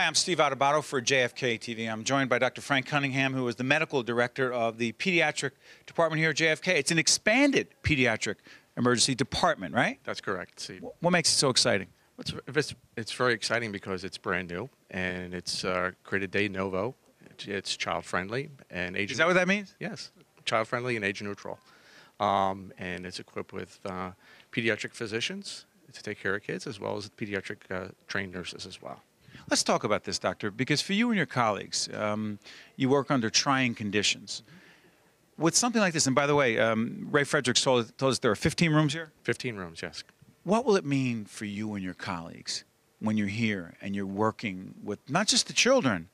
Hi, I'm Steve Adubato for JFK TV. I'm joined by Dr. Frank Cunningham, who is the medical director of the Pediatric Department here at JFK. It's an expanded Pediatric Emergency Department, right? That's correct, Steve. What makes it so exciting? It's very exciting because it's brand new and it's created de novo. It's child-friendly and age. Is that what that means? Yes, child-friendly and age-neutral. And it's equipped with pediatric physicians to take care of kids, as well as pediatric trained nurses as well. Let's talk about this, Doctor, because for you and your colleagues, you work under trying conditions. With something like this, and by the way, Ray Fredericks told us there are 15 rooms here? 15 rooms, yes. What will it mean for you and your colleagues when you're here and you're working with not just the children,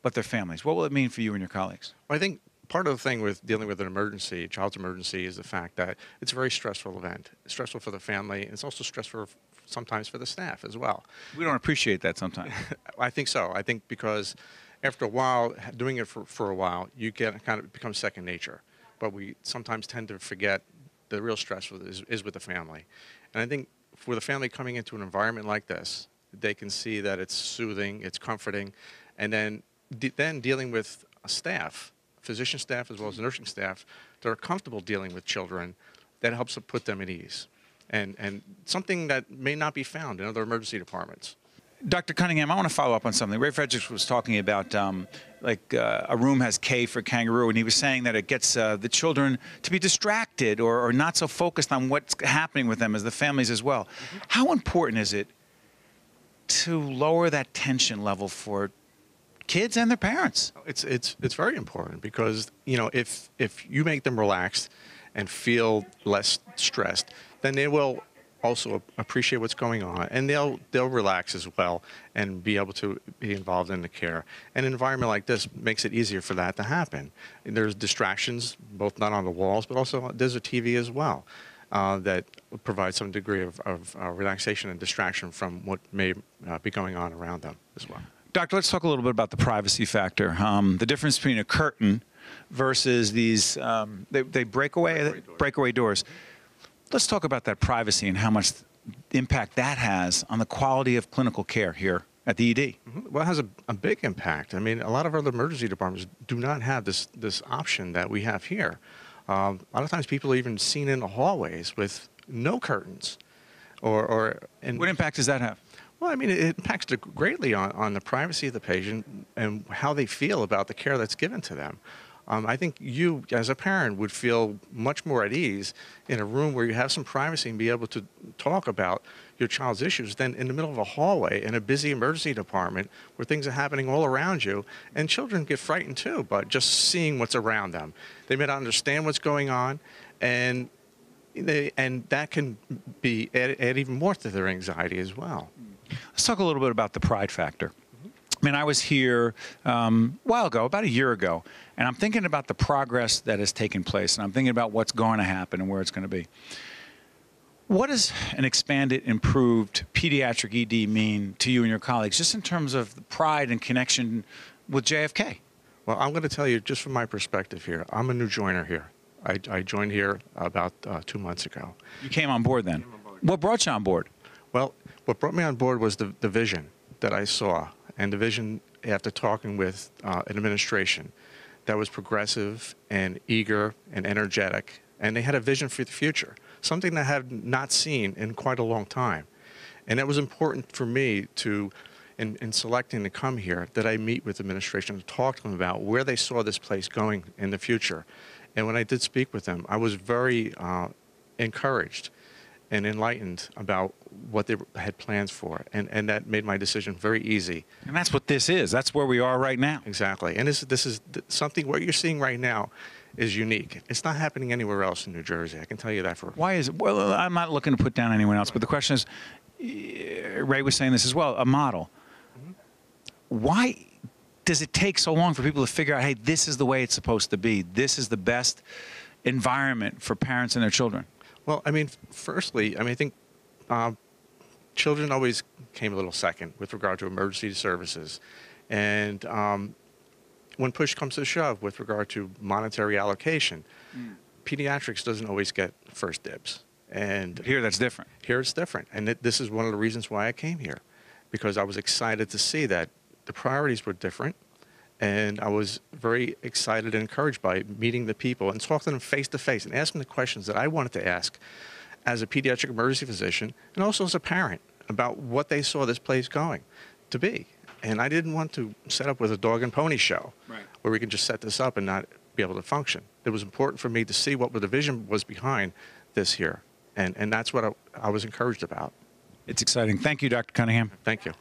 but their families? What will it mean for you and your colleagues? Well, I think part of the thing with dealing with an emergency, a child's emergency, is the fact that it's a very stressful event. It's stressful for the family, and it's also stressful sometimes for the staff as well. We don't appreciate that sometimes. I think so. I think because after a while, doing it for a while, you get kind of become second nature. But we sometimes tend to forget the real stress is with the family. And I think for the family coming into an environment like this, they can see that it's soothing, it's comforting, and then dealing with a staff, physician staff as well as nursing staff, that are comfortable dealing with children, that helps to put them at ease. And something that may not be found in other emergency departments. Dr. Cunningham, I want to follow up on something. Ray Fredericks was talking about a room has K for kangaroo, and he was saying that it gets the children to be distracted or not so focused on what's happening with them as the families as well. Mm-hmm. How important is it to lower that tension level for kids and their parents? It's very important because, you know, if you make them relaxed and feel less stressed, then they will also appreciate what's going on, and they'll relax as well and be able to be involved in the care. And an environment like this makes it easier for that to happen. There's distractions, both not on the walls, but also there's a TV as well that provides some degree of relaxation and distraction from what may be going on around them as well. Doctor, let's talk a little bit about the privacy factor. The difference between a curtain versus these breakaway doors. Let's talk about that privacy and how much impact that has on the quality of clinical care here at the ED. Mm-hmm. Well, it has a big impact. I mean, a lot of other emergency departments do not have this option that we have here. A lot of times people are even seen in the hallways with no curtains. What impact does that have? Well, I mean, it impacts greatly on the privacy of the patient and how they feel about the care that's given to them. I think you, as a parent, would feel much more at ease in a room where you have some privacy and be able to talk about your child's issues than in the middle of a hallway in a busy emergency department where things are happening all around you. And children get frightened too, but just seeing what's around them. They may not understand what's going on, and that can be add even more to their anxiety as well. Let's talk a little bit about the pride factor. I mean, I was here a while ago, about a year ago, and I'm thinking about the progress that has taken place, and I'm thinking about what's going to happen and where it's going to be. What does an expanded, improved pediatric ED mean to you and your colleagues, just in terms of the pride and connection with JFK? Well, I'm going to tell you, just from my perspective here, I'm a new joiner here. I joined here about 2 months ago. You came on board then? What brought you on board? Well, what brought me on board was the vision that I saw, and the vision after talking with an administration that was progressive and eager and energetic, and they had a vision for the future, something that I had not seen in quite a long time. And it was important for me to, in selecting to come here, that I meet with the administration and talk to them about where they saw this place going in the future. And when I did speak with them, I was very encouraged and enlightened about what they had plans for, and that made my decision very easy. And that's what this is. That's where we are right now. Exactly. And this is something, what you're seeing right now is unique. It's not happening anywhere else in New Jersey. I can tell you that for. Why is it? Well, I'm not looking to put down anyone else, but the question is, Ray was saying this as well, a model. Mm-hmm. Why does it take so long for people to figure out, hey, this is the way it's supposed to be? This is the best environment for parents and their children? Well, I mean, firstly, I think children always came a little second with regard to emergency services. And when push comes to shove with regard to monetary allocation, pediatrics doesn't always get first dibs. And here that's different. Here it's different. And this is one of the reasons why I came here. because I was excited to see that the priorities were different. And I was very excited and encouraged by meeting the people and talking to them face to face and asking the questions that I wanted to ask as a pediatric emergency physician and also as a parent about what they saw this place going to be. And I didn't want to set up with a dog and pony show where we can just set this up and not be able to function. It was important for me to see what the vision was behind this here. And that's what I was encouraged about. It's exciting. Thank you, Dr. Cunningham. Thank you.